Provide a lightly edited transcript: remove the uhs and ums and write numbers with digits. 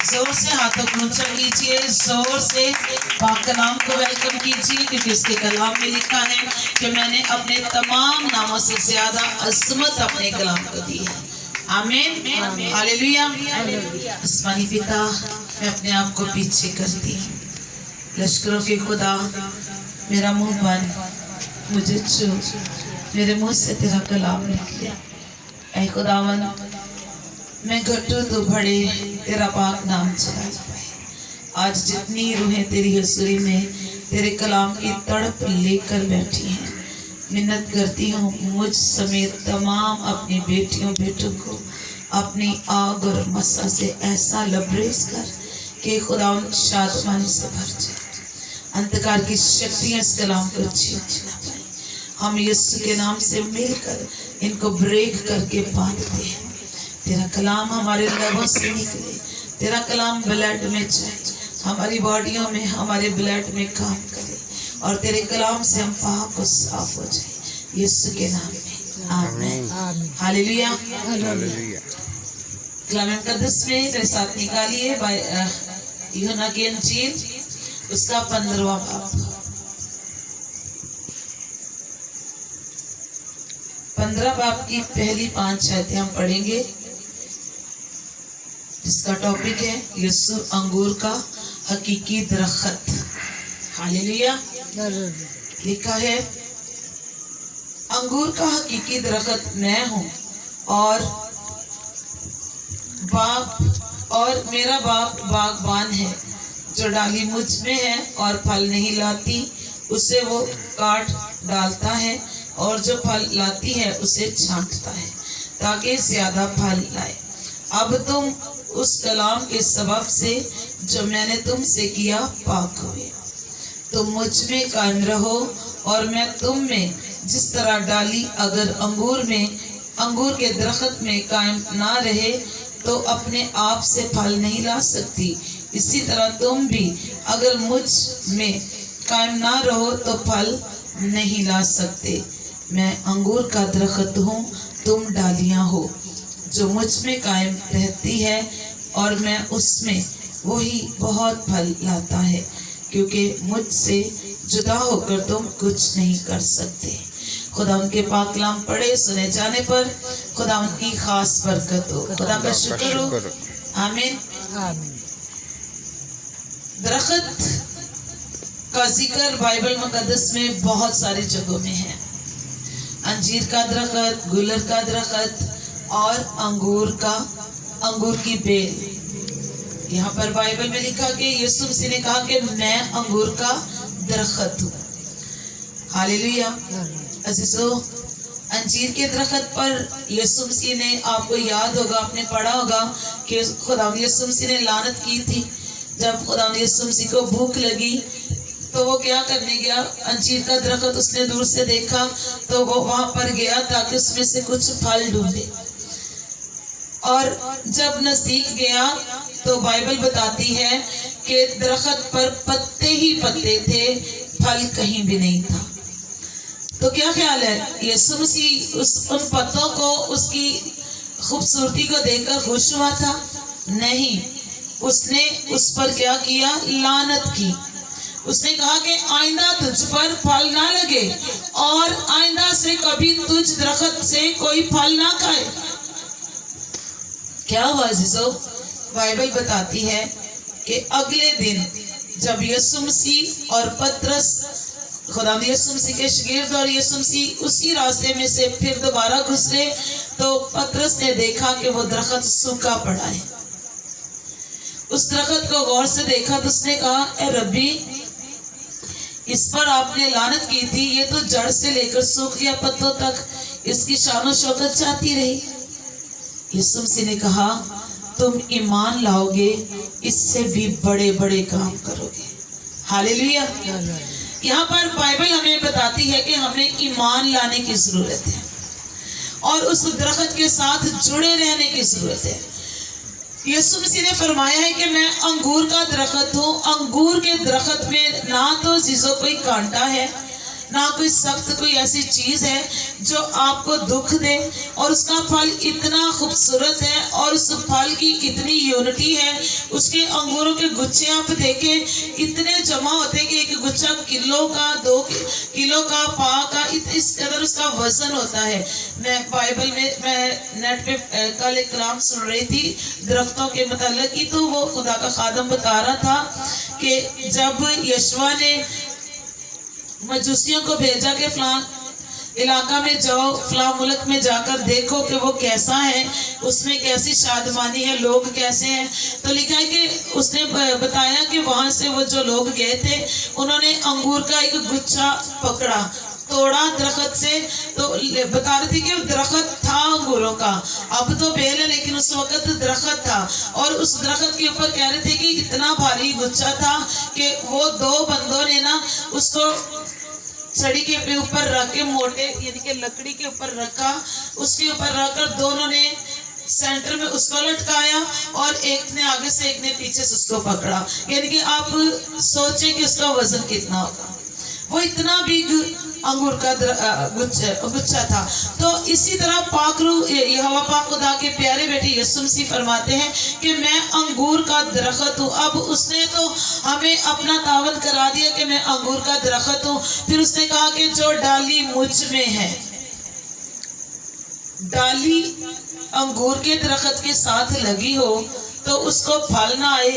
जोर से हाथों को ऊंचा कीजिए, जोर से पाक कलाम को वेलकम कीजिए, क्योंकि इसके कलाम में लिखा है कि मैंने अपने तमाम नामों से ज्यादा अजमत अपने कलाम को दी है। आमीन, हालेलुया। आसमानी पिता, मैं अपने आप को पीछे करती हूँ। लश्करों के खुदा, मेरा मुंह बंद, मुझे छू, मेरे मुंह से तेरा कलाम निकले। ऐ खुदावन, मैं घटूं तो बड़े तेरा पाक नाम चला जाए। आज जितनी रूहें तेरी हजूरी में तेरे कलाम की तड़प लेकर बैठी हैं, मिन्नत करती हूँ मुझ समेत तमाम अपनी बेटियों बेटों को अपनी आग और मसा से ऐसा लबरेज कर कि खुदा शादमानी से भर जाए। अंधकार की शक्तियाँ इस कलाम को छीन ना पाए। हम यीशु के नाम से मिलकर इनको ब्रेक करके बांधते हैं। तेरा कलाम हमारे लबों से निकले, तेरा कलाम ब्लड में जाए, हमारी बॉडियों में हमारे ब्लड में काम करे, और तेरे कलाम से हम पाक और साफ हो जाए, यीशु के नाम में आमीन, हालेलुया। कलाम मुकद्दस में मेरे साथ निकालिए यूहन्ना की इंजील, उसका 15वां बाब, 15 बाब की पहली 5 आयतें हम पढ़ेंगे, जिसका टॉपिक है यीशु अंगूर का हकीकी दरख्त। हालेलुया। लिखा है, अंगूर का हकीकी दरख्त मैं हूँ, और मेरा बाप बागबान है। जो डाली मुझ में है और फल नहीं लाती, उसे वो काट डालता है, और जो फल लाती है उसे छांटता है, ताकि ज्यादा फल लाए। अब तुम उस कलाम के सबब से जो मैंने तुमसे किया पाक हुए। तुम मुझ में कायम रहो और मैं तुम में। जिस तरह डाली अगर अंगूर के दरख्त में कायम ना रहे तो अपने आप से फल नहीं ला सकती, इसी तरह तुम भी अगर मुझ में कायम ना रहो तो फल नहीं ला सकते। मैं अंगूर का दरख्त हूँ, तुम डालियाँ हो। जो मुझ में कायम रहती है और मैं उसमें, वही बहुत फल लाता है, क्योंकि मुझसे जुदा होकर तुम कुछ नहीं कर सकते। खुदा उनके पाक कलाम पढ़े सुने जाने पर खुदा उनकी खास बरकत हो। खुदा का शुक्र हो। आमीन। दरख्त का जिक्र बाइबल मुकद्दस में बहुत सारी जगहों में है। अंजीर का दरख्त, गुलर का दरख्त और अंगूर की बेल। यहाँ पर बाइबल में लिखा कि यीशु मसीह ने कहा कि मैं अंगूर का दरख्त हूँ। हालेलुया। अजीजों, अंजीर के दरख्त पर यीशु मसीह ने, आपको याद होगा, आपने पढ़ा होगा कि खुदा यीशु मसीह ने लानत की थी। जब खुदा यीशु मसीह को भूख लगी तो वो क्या करने गया, अंजीर का दरख्त उसने दूर से देखा तो वो वहां पर गया ताकि उसमें से कुछ फल ढूंढे, और जब नजदीक गया तो बाइबल बताती है कि दरख्त पर पत्ते ही पत्ते थे, फल कहीं भी नहीं था। तो क्या ख्याल है, यीशु मसीह उन पत्तों को, उसकी खूबसूरती को देखकर खुश हुआ था? नहीं, उसने उस पर क्या किया, लानत की। उसने कहा कि आइंदा तुझ पर फल ना लगे और आइंदा से कभी तुझ दरख्त से कोई फल ना खाए। क्या हुआ अजीजों? बाइबल बताती है कि अगले दिन जब यीशु मसीह और पतरस, खुदा यीशु मसीह के शागिर्द और यीशु मसीह उसी रास्ते में से फिर दोबारा गुजरे तो पतरस ने देखा कि वो दरख्त सूखा पड़ा है। उस दरख्त को गौर से देखा तो उसने कहा, ए रब्बी, इस पर आपने लानत की थी, ये तो जड़ से लेकर सूख गया पत्तों तक, इसकी शान शौकत जाती रही। यीशु मसीह ने कहा, तुम ईमान लाओगे, इससे भी बड़े बड़े काम करोगे। हालेलुया। यहाँ पर बाइबल हमें बताती है कि हमें ईमान लाने की जरूरत है और उस दरख्त के साथ जुड़े रहने की जरूरत है। यीशु मसीह ने फरमाया है कि मैं अंगूर का दरख्त हूँ। अंगूर के दरख्त में ना तो चीजों कोई कांटा है, ना कोई सख्त कोई ऐसी चीज है जो आपको दुख दे, और उसका फल इतना खूबसूरत है और उस फल की इतनी यूनिटी है। उसके अंगूरों के गुच्छे आप देखें इतने जमा होते हैं कि एक गुच्छा किलो का, 2 किलो का, पा का, इस कदर उसका वजन होता है। मैं बाइबल में मैं नेट पे कल एक कलाम सुन रही थी दरख्तों के मतलब की, तो वो खुदा का खादम बता रहा था कि जब यशवा ने मजूसियों को भेजा कि फलां इलाका में जाओ, फलां मुल्क में जाकर देखो कि वो कैसा है, उसमें कैसी शादमानी है, लोग कैसे हैं, तो लिखा है कि उसने बताया कि वहां से वो जो लोग गए थे उन्होंने अंगूर का एक गुच्छा पकड़ा, तोड़ा दरख्त से, तो बता रही थी कि दरख्त था अंगूरों का, अब तो बेल है लेकिन उस वक्त दरख्त था, और उस दरख्त के ऊपर कह रहे थे कि इतना भारी गुच्छा था कि वो 2 बंदों ने ना उसको छड़ी के ऊपर रख के, मोटे यानी कि लकड़ी के ऊपर रखा, उसके ऊपर रखकर दोनों ने सेंटर में उसको लटकाया और एक ने आगे से एक ने पीछे से उसको पकड़ा। यानी कि आप सोचें कि उसका वजन कितना होगा, वो इतना बिग अंगूर का गुच्छा था। तो इसी तरह पाक रूह यहोवा पाक खुदा के प्यारे बेटे यीशु मसीह फरमाते हैं कि मैं अंगूर का दरख्त हूँ। अब उसने तो हमें अपना दावत करा दिया कि मैं अंगूर का दरख्त हूँ, फिर उसने कहा कि जो डाली मुझ में है, डाली अंगूर के दरख्त के साथ लगी हो तो उसको फल ना आए,